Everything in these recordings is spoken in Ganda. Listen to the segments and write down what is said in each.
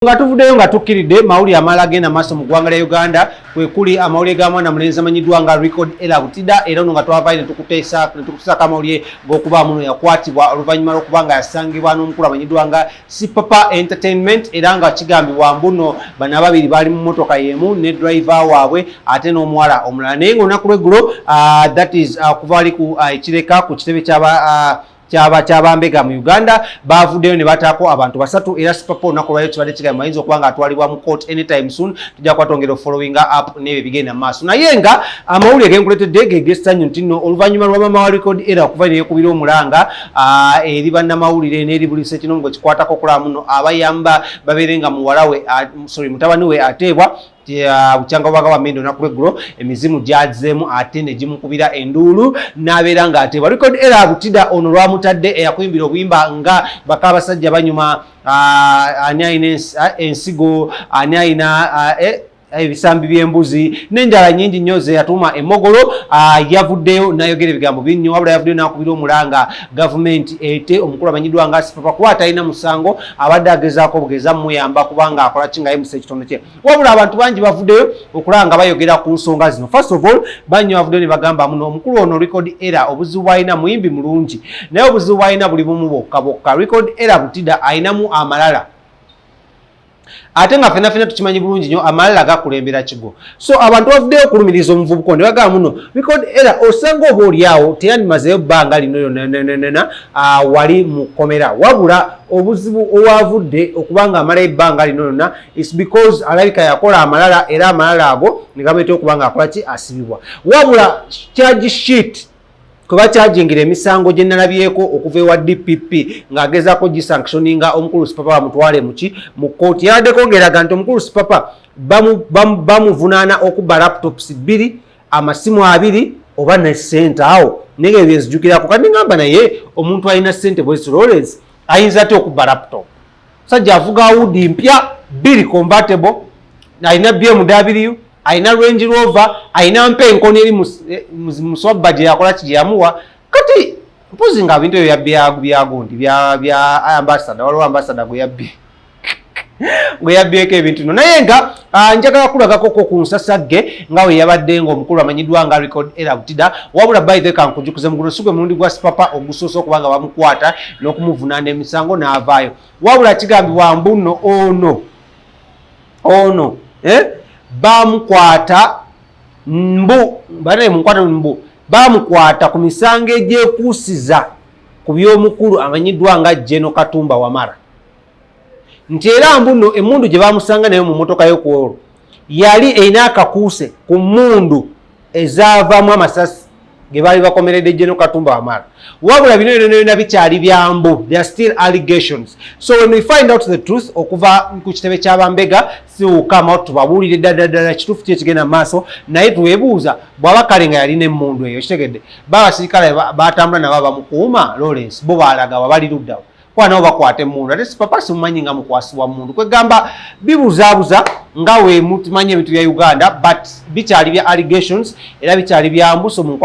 Nga tuvuddeyo nga tukkiridde mawulire amalala agenda maaso mu ggwanga lya Uganda kwe kuli amawulire ga mwana mulenzi amanyiddwa nga Record era Butidde era ono nga twavayo ne tukuteesako amawulire g'okuba muno yakwatibwa oluvannyuma lw'okuba nga yasangibwa n'omukulu amanyiddwa nga Sipapa Entertainment era nga kigambibwa mbuno bano ababiri baali mu mmotoka y'emu ne driver waabwe ate n'omuwala omulala naye ng'olunaku lw'eggulo that is kuva wali ku ekireka ku kitebe ky'abambega mu Uganda bavuddeyo ne bataako abantu basatu era Sipapa olunaku lwayo kibadde kigambibwa ayinza okuba nga atwalibwa mu court anytime soon tujja kuba twongera following up n'ebyo bigenda mu maaso naye nga amawulire genkuleetedde gegessanyu nti nno oluvannyuma lwa maama wa Record era okuva neyekubira omulanga eri bannamawulire n'eri buli sekinongo gwe kikwatako okulaba muno abayamba babeere nga mutabani we ateebwa bukyanga bwaga wamendo olunaku lw'eggulo emizimu gyazzeemu ate ne gimukubira enduulu n'abeera ng'ateebwa Record era Butidde ono lwamutadde eyakuyimbira obuyimba nga Bakabasajja banyuma ani ayina ensigo ani ayina ebisambi by'embuzi n'enjala nnyingi nnyo ze yatuuma emmogolo yavuddeyo n'ayogera ebigambo binnyo wabula yavuddeyo n'akubira omulanga gavumenti ete omukulu amanyiddwa nga Sipapa kuba atalina musango abadde agezaako bugeza muyamba kubanga akola kinga yemusa ekitondo kye wabula abantu bangi bavuddeyo okulaba nga bayogera ku nsonga zino first of all bangi bavuddeyo ne bagamba muno omukulu ono Record era obuzibu bw'alina muyimbi mulungi naye obuzibu bw'alina buli bumu bwokka Record era Butidde alinamu amalala ate nga fena tukimanyi bulungi nnyo amalala gakulembera kigo so abantu bavuddeyo okulumiriza omuvubuka ne bagamba muno Record era osanga oba oliawo teyandimazeyo bbanga lino lyonna wali mu komera wabula obuzibu owavudde okubanga amalayo ebbanga lino lyonna is because alabika yakola amalala era amalala ago ne gamuleetera okuba nga akola ki asibibwa wabula charge sheet kuba kyajingira emisango gye nalabyeko okuva ewa DPP ng'agezaako gisanctioninga omukulu Sipapa bamutwale mu kkooti yabaddeko ngeraga nti omukulu Sipapa bamuvunaana okubba laptops 2 amasimu 2 oba ne ssente awo naye ebyo byenzijukirako kandi ngamba naye omuntu alina ssente bwezi Lawrence ayinza ate okubba laptop sajja avuga awudi mpya 2 convertible alina BMW aina Range Rover aina mpe enkono eri muswabba gye yakola ki yamuwa kati mpozi nga bintu byagundi bya ambassador waliwo ambassador gwe yabbyeko ebintu no naye nga njagala kulagako ku nsasagge nga we yabadde nga omukulu amanyiddwa nga Record era Butidde wabula by the kankujukuze muguno sugwe mulundi gwa Sipapa ogusoose okuba nga bamukwata n'okumuvunaana emisango n'avaayo wabula kigambibwa mbuno ono bamukwata bamukwata ku misango egyekuusiza ku by'omukulu amanyiddwa nga Jeno Katumba Wamala nti era mbuno emmundu gye bamusanga nayo mu mmotoka y'okwolwo yali erina akakuuse ku mmundu ezaavaamu amasasi ge baali bakomeredde Jeno Katumba Wamala wabula bino byonna bikyali byambu they are still allegations so when we find out the truth okuva ku kitebe ky'abambega siwukama tubabuulire ddala kituufu ki ekigenda mu maaso naye tuweebuuza bw'aba kale nga yalina emmundu eyo kitegedde baabasirikale baatambula nabo bamukuuma Lawrence bo baalaga wabali luddawo kuba nabo bakwata emmundu ate Sipapa simumanyi nga mukwasibwa mmundu kwegamba bibuzaabuza nga we mutumanyi ebintu bya Uganda but bikyali bya allegations era bikyali bya mbuso mu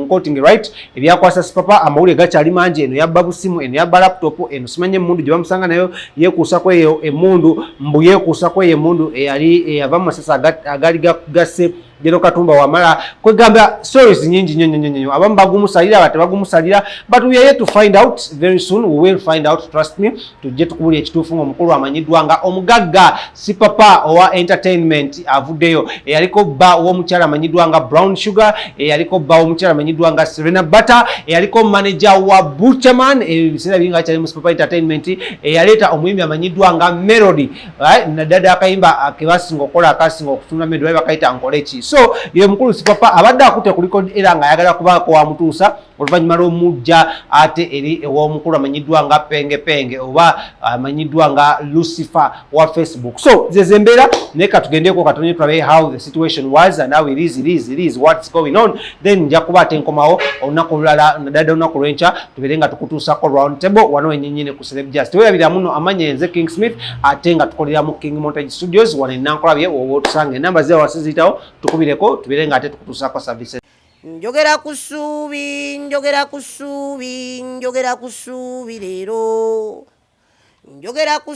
quoting right ebyakwasa Sipapa amawulire gakyali mangi eno yabba busimu eno yabba laptop eno simanyi emmundu gye bamusanga nayo yeekuusa ku eyo emmundu mbu yeekuusa ku eyo emmundu eyava mu masasi agali gasse Jeno Katumba Wamala kwegamba stories nyingi nnyo abamu bagumusalira abate bagumusalira but we are yet to find out very soon we will find out trust me tujje tukubulira ekituufu ng'omukulu amanyiddwa nga omugagga Sipapa owa entertainment avuddeyo eyaliko bba w'omukyala amanyiddwa nga Brown Sugar eyaliko bba w'omukyala amanyiddwa nga Serena Butter eyaliko manager wa Butcherman ebiseera bingi akyali mu Sipapa Entertainment eyaleeta omuyimbi amanyiddwa nga Melody naddala akayimba kebasinga okukola akasinga okutunda Melody baali bakayita nkoleki so ye mukulu Sipapa abadde akutte ku Record era nga ayagala kubaako wamutuusa oluvannyuma lw'omujja ate eri ew'omukulu amanyiddwa nga Penge oba amanyiddwa nga Lucifer wa Facebook so zeze embeera naye katugendeeko katonye tulabe how the situation was and how it is what's going on then nja kuba ate nkomawo olunaku olulala naddala olunaku lw'enkya tubeere nga tukutuusako round table wano ennyinnyini ku Celebu Just tewerabira muno amanya nze King Smith ate nga tukolera mu King Montage Studios wano enankolabye woba otusanga enamba zira wasiziyitawo tukubireko tubeere nga ate tukutuusako services njogera ku ssuubi leero njogera ku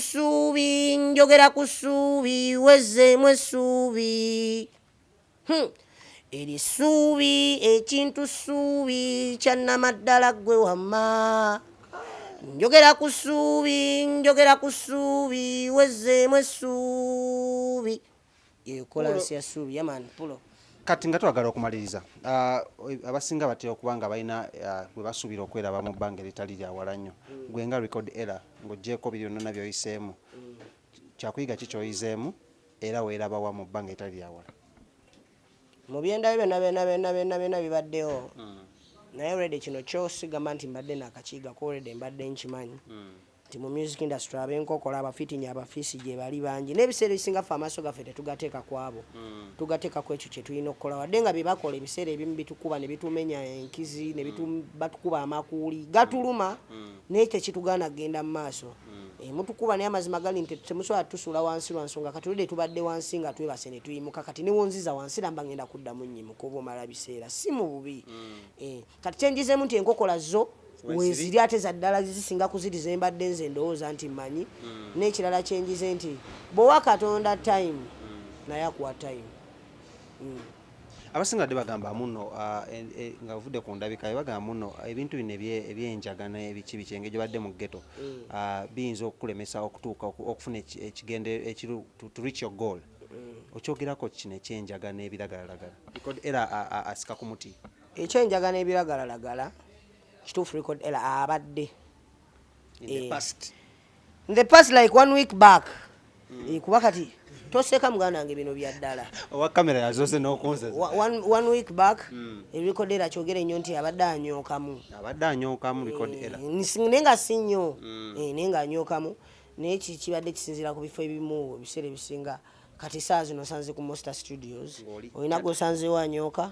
ssuubi wezzeemu essuubi erisuubi ekintu ssuubi kyannamaddala ggwe wamma njogera ku ssuubi wezzeemu essuubi ekolansi ya ssuubi yamani pulo kati nga twagala okumaliriza abasinga batera okuba nga balina bwe basuubira okweraba mu bbanga eritali lya wala nnyo gwe nga record era ng'oggyeko biri byonna by'oyiseemu kyakuyiga ki ky'oyizeemu era weeraba wa mu bbanga eritali lya wala mu byendabyo byonna bibaddewo naye already kino kyosigamba nti mbadde nakakiiga ko already mbadde nkimanyi nti mu music industry abenkokola abafitinya abafiisi gye bali bangi n'ebiseera ebisinga ffe amaaso gaffe tetugateeka ku abo tugateeka ku ekyo kye tulina okukola wadde nga bye bakola ebiseera ebimu bitukuba ne bitumenya enkizi ne batukuba amakuuli gatuluma naye tekitugaana kugenda mu maaso mutukuba naye amazima gali nti temusobola tusula wansi lwa nsonga kati oludde tubadde wansi nga twebase ne tuyimuka kati ne wonziza wansi namba ngenda kuddamu nnyimuka oba omala biseera si mu bubi kati kyenjizeemu nti enkokola zo weziri ate zaddala zisinga kuziri zembadde nze ndowooza nti mmanyi n'ekirala kyenjize nti bw'owa Katonda time naye akuwa time abasinga dde bagamba muno nga ovudde ku ndabika bagamba muno ebintu bino ebyenjagano ebiki engeri badde mu ghetto biyinza okukulemesa okutuuka okufuna ekigende to reach your goal okyogerako kino ekyenjagano ebiragalalagala era asika ku muti ekyenjagano ebiragalalagala kituufu record era abadde in the past like 1 week back kuba kati toseeka muganda wange bino bya ddala owa kamera yazose n'okunzeza 1 week back record era kyogere nnyo nti abadde anyookamu record era naye nga si nnyo naye nga anyookamu naye kibadde kisinziira ku bifo ebimu ebiseera ebisinga kati saa zino sanze ku Monster Studios olina gwosanzeewo anyooka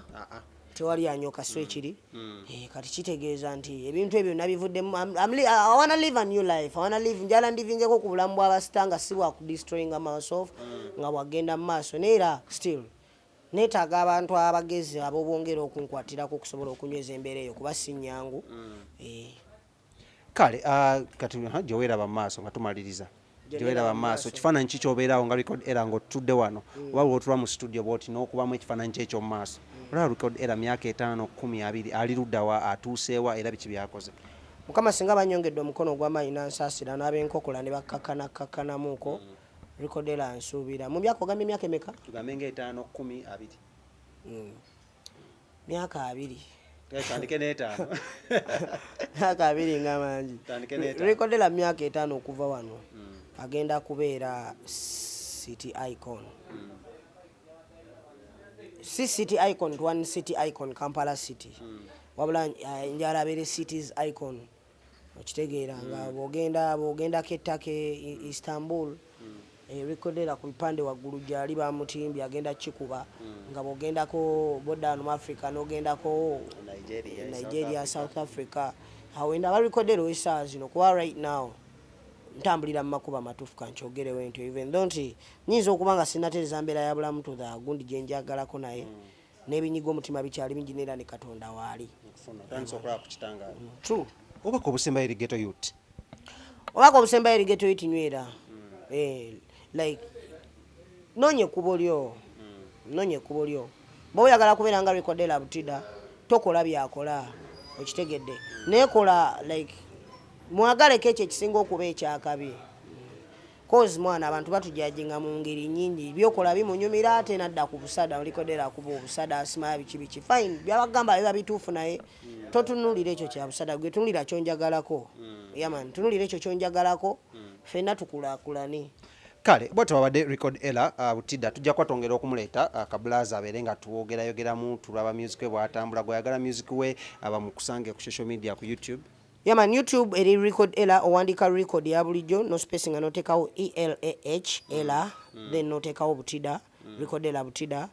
tewali anyooka so ekiri kati kitegeeza nti ebintu ebyo nabivuddemu I wanna live a new life njala ndivingeko ku bulamu bw'abasita nga si bwa kudestroyinga myself nga bwagenda mu maaso naye era still neetaaga abantu abagezi abobongera okunkwatirako okusobola okunyweza embeera eyo kuba si nnyangu kale kati gyeweeraba mu maaso nga tumaliriza gyeweeraba mu maaso kifaananyi ki kyobeerawo nga record era ng'otutudde wano oba bw'otuba mu studio bw'oti n'okubamu ekifaananyi kye eky'omu maaso olaba record era myaka 5, 10, 20 ali luddawa atuuseewa era biki byakoze mukama singa banyongedde omukono ogw'amaanyi n'ansaasira n'ab'enkokola ne bakkakkanamuuko record era nsuubira mu myaka ogambye emyaka emeka tugambe nga 5, 10, 20 myaka 2 tandike n'etaano myaka 2 nga mangi record era myaka 5 okuva wano agenda kubeera city icon si city icon one city icon Kampala city wabula njala abeere cities icon okitegeera nga bwogenda kettake Istanbul rekodera ku bipande waggulu gyali bamutimbye agenda kikuba nga bwogendako boda mu Africa n'ogendako Nigeria South Africa awenda barekodera ow'essaawa zino kuba right now ntambulira mu makuba matuufu kankyogerewo ntyo even though nti nyinza okuba nga sinatereeza mbeera ya bulamu tuda gundi gye njagalako naye n'ebinyiga omutima bikyali bingi neera ne Katonda waali true obaka obusembayo eri ghetto youth nywera like nonye ekkubo lyo bw'oba oyagala kubeera nga rekodera Butidde tokola byakola okitegedde neekola like mwagaleko ekyo ekisinga okuba ekyakabi cause mwana abantu batujajinga mu ngeri nnyingi byokola bimunyumira ate nadda ku busada olikodera kuba obusada asimaya biki fine byabagamba biba bituufu naye totunulira ekyo kya busada gwe tunulira kyonjagalako yaman tunulira ekyo kyonjagalako ffenna tukulaakulane kale bwatyo babadde record era Butidde tujja kwatongera okumuleeta kabulaza abeere nga tuwogerayogeramu tulaba music we bwatambula gweyagala music we abamukusange ku social media ku YouTube yaman YouTube eri record era owandika record ya bulijjo no spacing anotekawo ELAH era then notekawo Butidde record era Butidde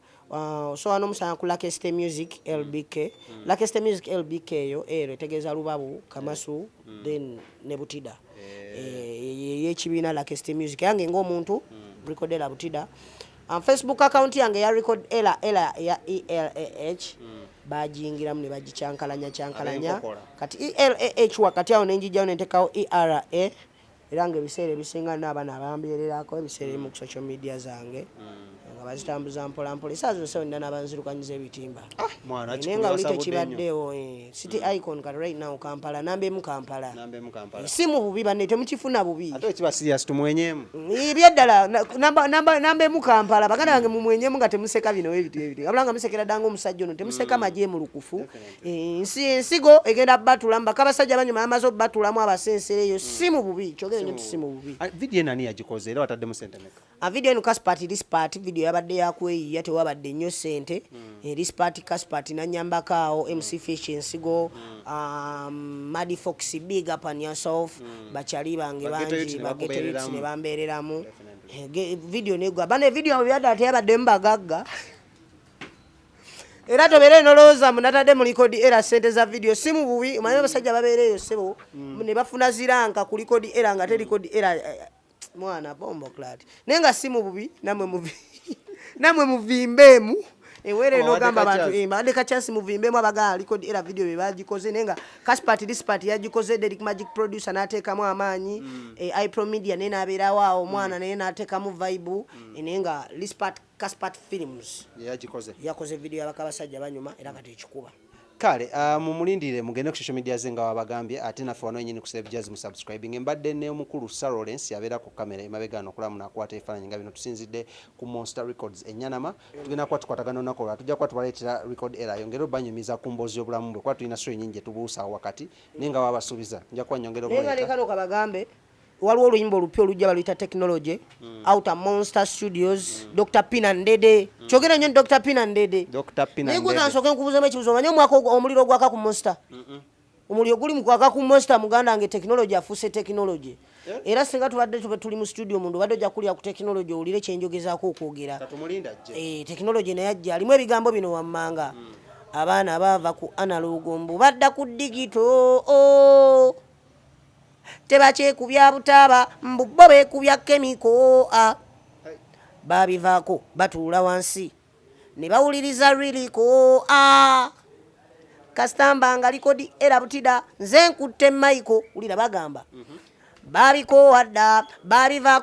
so ano musana ku Lakest Music LBK Lakest Music LBK yo etegeeza Lubabu Kamasu then ne Butidde yekibiina Lakest Music yange ng'omuntu record era Butidde Facebook account yange ya record era ya ELAH bajingiramu ne bagicyankalanya kati ELAH wakati awo nenjijjawo nentekawo ERA era ng'ebiseera ebisinga n'abaana abambeererako ebiseera mu social media zange nga bazitambuza mpolampola esaawa zonna wonna n'abanzirukanyiza ebitimba naye nga buli tekibaddeewo city icon kati right now Kampala nambeemu Kampala si mu bubi banne temukifuna bubi ebyeddala nambeemu Kampala baganda bange mumwenyeemu nga temuseka bino ebiti abula nga musekera ddanga omusajja ono temuseka magye mu lukufu ensigo egenda batula mu Bakabasajja banyuma amaze obatulamu abasensere eyo si mu bubi kyogere nyo si mu bubi video nani yagikoze era wataddemu sente meka video eno Kaspat Rispat video yabadde yakweyiya tewabadde nnyo sente Rispat Kaspat nanyambako awo MC Fish ensigo Madi Fox big up on yourself bachali bange bangi bageto ne bambeereramu video negwa bane video byadde yabadde mbagagga era tobere noloza munatade mu record era sente za video simu bubi manyo abasajja babeereyo sebo ne bafuna ziranka ku record era nga te record era mwana bombo clad nenga simu bubi namwe muvimbemu ewere no gamba abantu mbade ka chance muvimbemu abaga record era video bebagikoze nenga Kaspat Rispat yagikoze Derek Magic producer natekamu amanyi iPro Media nena abera wao mwana nena atekamu vibe nenga Rispat Kaspat Films yakoze video y'Abakabasajja banyuma era kati ekikuba kale mumulindire mugende ku social media zenga wabagambye ate nafe wano nyini ku Celebu Jazz mu subscribing embadde ne omukulu Lawrence yabeera ku kamera emabega no kulamu nakwata efaananyi nga bino tusinzidde ku Monster Records enyanama tugenda kwa tukwatagana nakola tujja kwa tubaleetera record era yongero banyumiza ku mbozi y'obulamu bwe kwa tulina story nyingi tubuusa wakati nenga wabasubiza nja kwa nyongero nenga lekano kabagambe waliwo oluyimba olupya olujja baluyita technology outer Monster Studios Dr. Pina Ndede kyogera nnyo Dr. Pina Ndede naye gwe kansoke nkubuuzemu ekibuzo manyi omwaka omuliro gwaka ku Monster omuliro guli mu kwaka ku Monster muganda nge technology afuuse technology era singa tubadde tuli mu studio mundu badde ojja kulya ku technology olire kyenjogezaako okwogera technology naye ajja alimu ebigambo bino wammanga abaana baava ku analog mbu badda ku digital tebakyekubya butaba mbubo bekubya kemiko babivaako batuula wansi ne bawuliriza riliko kasitamba nga likodi era Butidde nze nkutte Michael ulira bagamba babikowadda babivaako